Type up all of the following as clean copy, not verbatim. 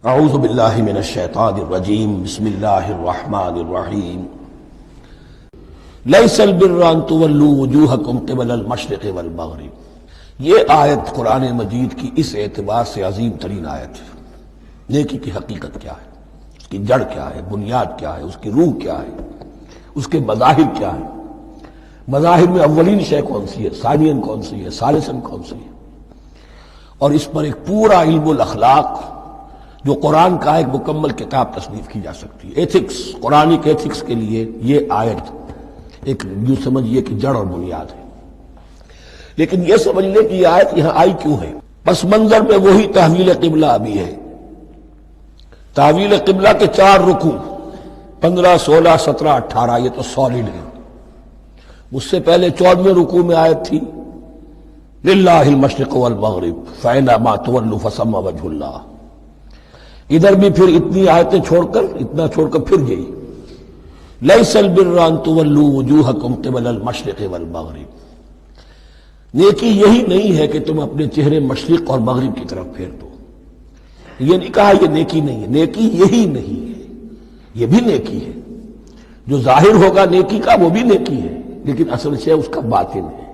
اعوذ باللہ من الشیطان الرجیم بسم اللہ الرحمن الرحیم لیس البر ان تولوا وجوہکم قبل المشرق والمغرب۔ یہ آیت قرآن مجید کی اس اعتبار سے عظیم ترین آیت ہے۔ نیکی کی حقیقت کیا ہے، اس کی جڑ کیا ہے، بنیاد کیا ہے، اس کی روح کیا ہے، اس کے مظاہر کیا ہے۔ مظاہر میں اولین شے کون سی ہے، ثانین کون سی ہے، ثالثاً کون سی ہے، اور اس پر ایک پورا علم الاخلاق جو قرآن کا ایک مکمل کتاب تصنیف کی جا سکتی ہے۔ ایتھکس، قرآنک ایتھکس کے لیے یہ آیت ایک یوں سمجھیے کہ جڑ اور بنیاد ہے۔ لیکن یہ سمجھ لیں کہ یہ آیت یہاں آئی کیوں ہے۔ پس منظر میں وہی تحویل قبلہ ابھی ہے۔ تحویل قبلہ کے 4 رکوع 15، 16، 17، 18 یہ تو سالڈ ہے۔ اس سے پہلے 14ویں رکوع میں آیت تھی للہ المشرق والمغرب فأینما تولوا فثم وجہ اللہ۔ ادھر بھی پھر اتنی آیتیں چھوڑ کر پھر گئی لیس البر ان تولوا وجوہکم قبل المشرق والمغرب۔ نیکی یہی نہیں ہے کہ تم اپنے چہرے مشرق اور مغرب کی طرف پھیر دو۔ یہ نہیں کہا یہ نیکی نہیں ہے، نیکی یہی نہیں ہے، یہ بھی نیکی ہے۔ جو ظاہر ہوگا نیکی کا وہ بھی نیکی ہے، لیکن اصل شے اس کا باطن ہے۔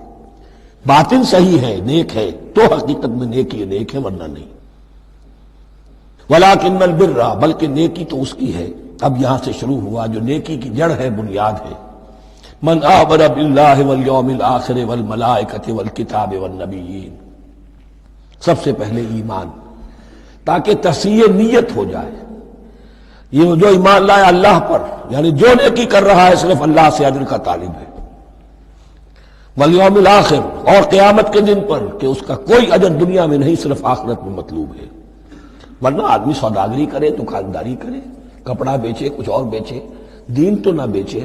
باطن صحیح ہے، نیک ہے تو حقیقت میں نیکی نیک ہے، ورنہ نہیں۔ ولیکن البر، بلکہ نیکی تو اس کی ہے۔ اب یہاں سے شروع ہوا جو نیکی کی جڑ ہے، بنیاد ہے۔ من آمن باللہ والیوم الآخر والملائکۃ والکتاب والنبیین، سب سے پہلے ایمان، تاکہ تصحیح نیت ہو جائے۔ یہ جو ایمان لائے اللہ پر، یعنی جو نیکی کر رہا ہے صرف اللہ سے اجر کا طالب ہے، والیوم الآخر، اور قیامت کے دن پر کہ اس کا کوئی اجر دنیا میں نہیں صرف آخرت میں مطلوب ہے۔ ورنہ آدمی سوداگری کرے، دکانداری کرے، کپڑا بیچے، کچھ اور بیچے، دین تو نہ بیچے۔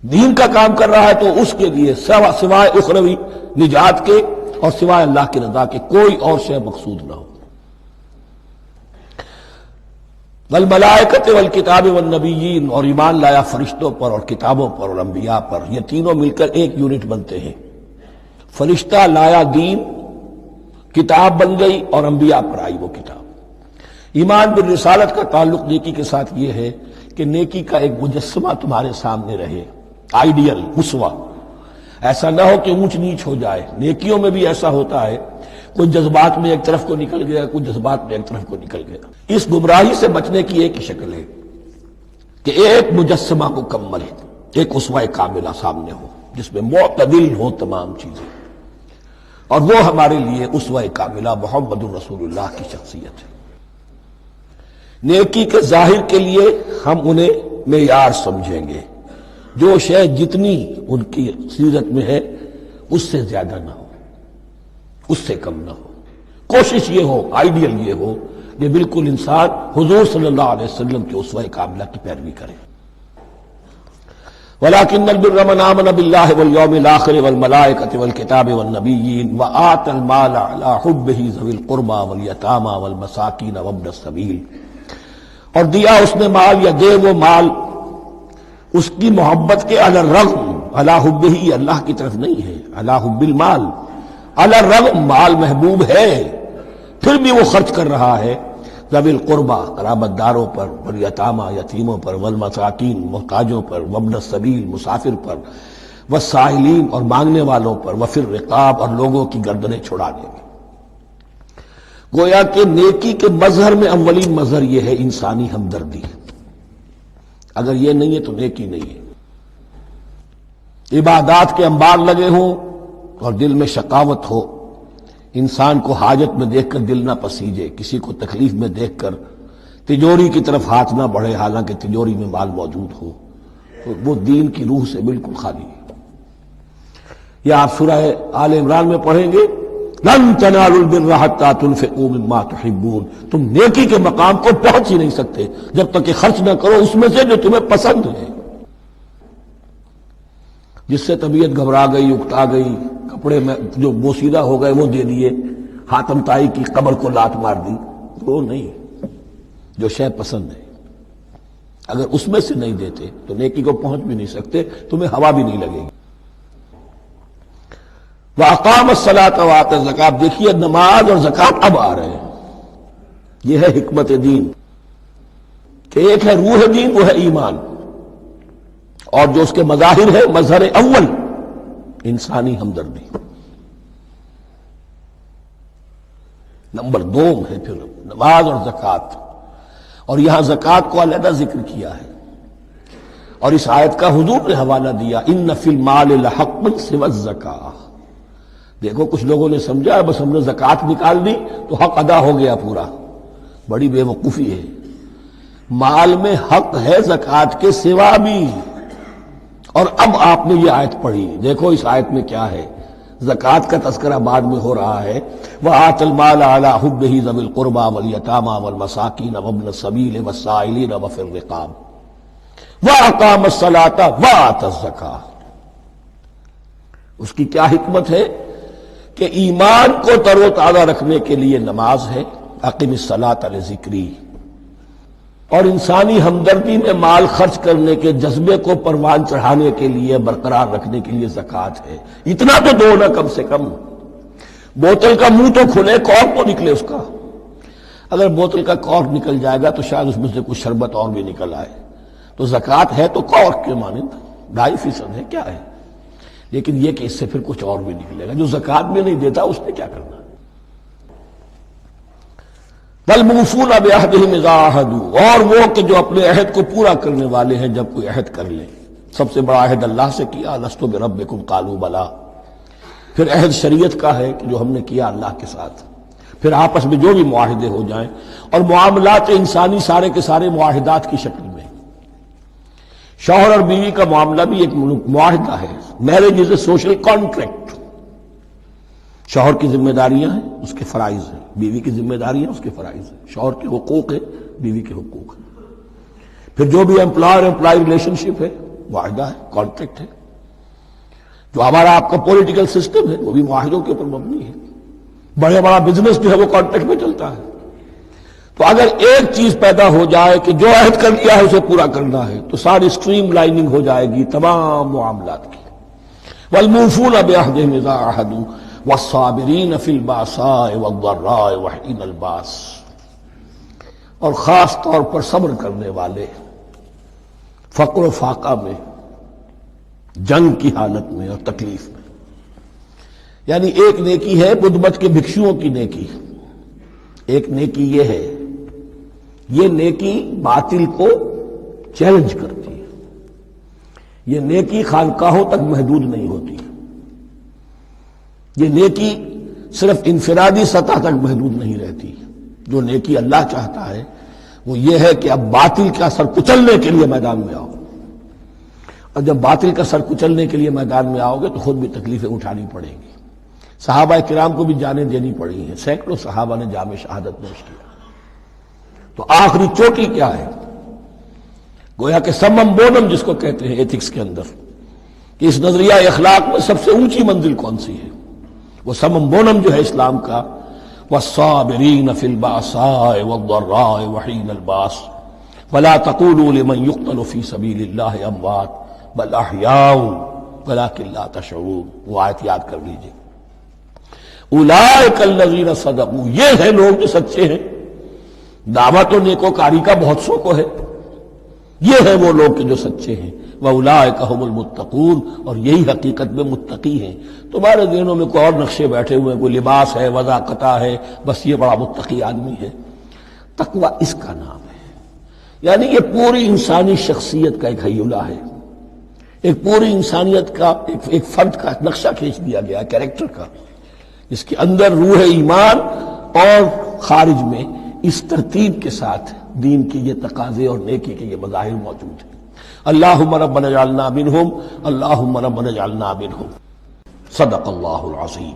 دین کا کام کر رہا ہے تو اس کے لیے سوائے اخروی نجات کے اور سوائے اللہ کی رضا کے کوئی اور شے مقصود نہ ہو۔ والملائکۃ والکتاب والنبیین، اور ایمان لایا فرشتوں پر اور کتابوں پر اور انبیاء پر۔ یہ تینوں مل کر ایک یونٹ بنتے ہیں۔ فرشتہ لایا دین، کتاب بن گئی، اور انبیاء پر آئی وہ کتاب۔ ایمان بالرسالت کا تعلق نیکی کے ساتھ یہ ہے کہ نیکی کا ایک مجسمہ تمہارے سامنے رہے، آئیڈیل، اسوہ۔ ایسا نہ ہو کہ اونچ نیچ ہو جائے۔ نیکیوں میں بھی ایسا ہوتا ہے، کوئی جذبات میں ایک طرف کو نکل گیا، کوئی جذبات میں ایک طرف کو نکل گیا۔ اس گمراہی سے بچنے کی ایک ہی شکل ہے کہ ایک مجسمہ مکمل، ایک اسوہ کاملہ سامنے ہو جس میں معتدل ہو تمام چیزیں، اور وہ ہمارے لیے اسوہ کاملہ محمد رسول اللہ کی شخصیت ہے۔ نیکی کے ظاہر کے لیے ہم انہیں معیار سمجھیں گے، جو شے جتنی ان کی سیرت میں ہے اس سے زیادہ نہ ہو، اس سے کم نہ ہو۔ کوشش یہ ہو، آئیڈیل یہ ہو کہ بالکل انسان حضور صلی اللہ علیہ وسلم کے اسوہ کاملہ کی پیروی کرے۔ ولیکن البر من آمن باللہ والیوم الآخر والملائکۃ والکتاب والنبیین وآتی المال علی حبہ ذوی القربى والیتامى والمساکین وابن السبیل، اور دیا اس نے مال، یا دے وہ مال اس کی محبت کے علی الرغم، علی حبہ اللہ کی طرف نہیں ہے، علی حب المال، علی الرغم مال محبوب ہے پھر بھی وہ خرچ کر رہا ہے، ذوی القربى قرابت داروں پر، والیتامى یتیموں پر، والمساکین محتاجوں پر، وابن السبیل مسافر پر، والسائلین اور مانگنے والوں پر، وفی الرقاب اور لوگوں کی گردنیں چھڑانے میں۔ گویا کہ نیکی کے مظہر میں اولین مظہر یہ ہے انسانی ہمدردی۔ اگر یہ نہیں ہے تو نیکی نہیں ہے۔ عبادات کے انبار لگے ہوں اور دل میں شقاوت ہو، انسان کو حاجت میں دیکھ کر دل نہ پسیجے، کسی کو تکلیف میں دیکھ کر تجوری کی طرف ہاتھ نہ بڑھے حالانکہ تجوری میں مال موجود ہو، تو وہ دین کی روح سے بالکل خالی ہے۔ یہ آپ سورہ آل عمران میں پڑھیں گے، لن تنالوا البر حتى تنفقوا مما تحبون، تم نیکی کے مقام کو پہنچ ہی نہیں سکتے جب تک کہ خرچ نہ کرو اس میں سے جو تمہیں پسند ہے۔ جس سے طبیعت گھبرا گئی، اکتا گئی، کپڑے میں جو بوسیدہ ہو گئے وہ دے دیے، حاتم طائی کی قبر کو لات مار دی، وہ نہیں، جو شے پسند ہے۔ اگر اس میں سے نہیں دیتے تو نیکی کو پہنچ بھی نہیں سکتے، تمہیں ہوا بھی نہیں لگے گی۔ وَأَقَامَ الصَّلَاةَ وَآتَى الزَّكَاةَ، دیکھیے نماز اور زکوٰۃ اب آ رہے ہیں۔ یہ ہے حکمت دین کہ ایک ہے روح دین، وہ ہے ایمان، اور جو اس کے مظاہر ہے، مظہر اول انسانی ہمدردی، نمبر دو ہے پھر نماز اور زکوٰۃ، اور یہاں زکوٰۃ کو علیحدہ ذکر کیا ہے، اور اس آیت کا حضور نے حوالہ دیا ان فی المال لحقا سوى الزکاۃ۔ دیکھو کچھ لوگوں نے سمجھا بس ہم نے زکوٰۃ نکال دی تو حق ادا ہو گیا پورا، بڑی بے وقوفی ہے۔ مال میں حق ہے زکوٰۃ کے سوا بھی، اور اب آپ نے یہ آیت پڑھی، دیکھو اس آیت میں کیا ہے، زکوٰۃ کا تذکرہ بعد میں ہو رہا ہے، وَآتَ الْمَالَ عَلَىٰ حُبِّهِ ذَوِي الْقُرْبَىٰ وَالْيَتَامَىٰ وَالْمَسَاكِينَ وَابْنَ السَّبِيلِ وَالسَّائِلِينَ وَفِي الرِّقَابِ وَأَقَامَ الصَّلَاةَ وَآتَى الزَّكَاةَ۔ اس کی کیا حکمت ہے کہ ایمان کو تر و تازہ رکھنے کے لیے نماز ہے، اقم الصلاۃ لذکری، اور انسانی ہمدردی میں مال خرچ کرنے کے جذبے کو پروان چڑھانے کے لیے، برقرار رکھنے کے لیے زکوٰۃ ہے۔ اتنا تو دو نا کم سے کم، بوتل کا منہ تو کھلے، کارک تو نکلے اس کا، اگر بوتل کا کارک نکل جائے گا تو شاید اس میں سے کچھ شربت اور بھی نکل آئے، تو زکوٰۃ ہے تو کارک کے مانند 2.5% ہے، کیا ہے، لیکن یہ کہ اس سے پھر کچھ اور بھی نکلے گا۔ جو زکوٰۃ میں نہیں دیتا اس نے کیا کرنا؟ وَالْمُوفُونَ بِعَهْدِهِمْ إِذَا عَاهَدُوا، اور وہ کہ جو اپنے عہد کو پورا کرنے والے ہیں جب کوئی عہد کر لیں۔ سب سے بڑا عہد اللہ سے کیا، لست بربکم قالوا بلی، پھر عہد شریعت کا ہے کہ جو ہم نے کیا اللہ کے ساتھ، پھر آپس میں جو بھی معاہدے ہو جائیں، اور معاملات انسانی سارے کے سارے معاہدات کی شکل میں، شوہر اور بیوی کا معاملہ بھی ایک معاہدہ ہے، marriage is a social contract, شوہر کی ذمہ داریاں ہیں، اس کے فرائض ہیں، بیوی کی ذمہ داریاں اس کے فرائض ہیں، شوہر کے حقوق ہیں، بیوی کے حقوق ہیں، پھر جو بھی امپلائر امپلائی ریلیشن شپ ہے معاہدہ ہے، کانٹریکٹ ہے، جو ہمارا آپ کا پولیٹیکل سسٹم ہے وہ بھی معاہدوں کے اوپر مبنی ہے، بڑا بزنس جو ہے وہ کانٹریکٹ میں چلتا ہے۔ تو اگر ایک چیز پیدا ہو جائے کہ جو عہد کر لیا ہے اسے پورا کرنا ہے، تو ساری اسٹریم لائننگ ہو جائے گی تمام معاملات کی۔ وَالْمُوفُونَ بِعَهْدِهِمْ إِذَا عَاهَدُوا وَالصَّابِرِينَ فِي الْبَأْسَاءِ وَالضَّرَّاءِ وَحِينَ الْبَأْسِ، اور خاص طور پر صبر کرنے والے فقر و فاقہ میں، جنگ کی حالت میں اور تکلیف میں۔ یعنی ایک نیکی ہے بدھ مت کے بھکشوؤں کی نیکی، ایک نیکی یہ ہے، یہ نیکی باطل کو چیلنج کرتی ہے، یہ نیکی خانقاہوں تک محدود نہیں ہوتی، یہ نیکی صرف انفرادی سطح تک محدود نہیں رہتی۔ جو نیکی اللہ چاہتا ہے وہ یہ ہے کہ اب باطل کا سر کچلنے کے لیے میدان میں آؤ، اور جب باطل کا سر کچلنے کے لیے میدان میں آؤ گے تو خود بھی تکلیفیں اٹھانی پڑیں گی۔ صحابہ کرام کو بھی جانیں دینی پڑی ہیں، سینکڑوں صحابہ نے جام شہادت نوش کیا۔ تو آخری چوٹی کیا ہے؟ گویا کہ سمم بونم جس کو کہتے ہیں ایتھکس کے اندر، کہ اس نظریہ اخلاق میں سب سے اونچی منزل کون سی ہے؟ وہ سمم بونم جو ہے اسلام کا، وَالصَّابِرِينَ فِي الْبَأْسَاءِ وَالضَّرَّاءِ وَحِينَ الْبَأْسِ وَلَا تَقُولُوا لِمَنْ يُقْتَلُ فِي سَبِيلِ اللَّهِ أَمْوَاتٌ بَلْ أَحْيَاءٌ وَلَكِنْ لَا تَشْعُرُونَ۔ وہ آیت یاد کر لیجیے، اولئک الذین صدقوا، یہ ہیں لوگ جو سچے ہیں، دعوت و نیکوکاری کا بہت شوق ہے، یہ ہیں وہ لوگ کہ جو سچے ہیں، واولئک هم المتقون، اور یہی حقیقت میں متقی ہیں۔ تمہارے ذہنوں میں کوئی اور نقشے بیٹھے ہوئے ہیں، کوئی لباس ہے، وضاقتہ ہے، بس یہ بڑا متقی آدمی ہے۔ تقوی اس کا نام ہے، یعنی یہ پوری انسانی شخصیت کا ایک ہیولہ ہے، ایک پوری انسانیت کا ایک فرد کا نقشہ کھینچ دیا گیا، کیریکٹر کا، اس کے اندر روح ایمان اور خارج میں اس ترتیب کے ساتھ دین کی یہ تقاضے اور نیکی کے یہ مظاہر موجود ہیں۔ اللہم ربنا اجعلنا منہم، اللہم ربنا اجعلنا منہم۔ صدق اللہ العظیم۔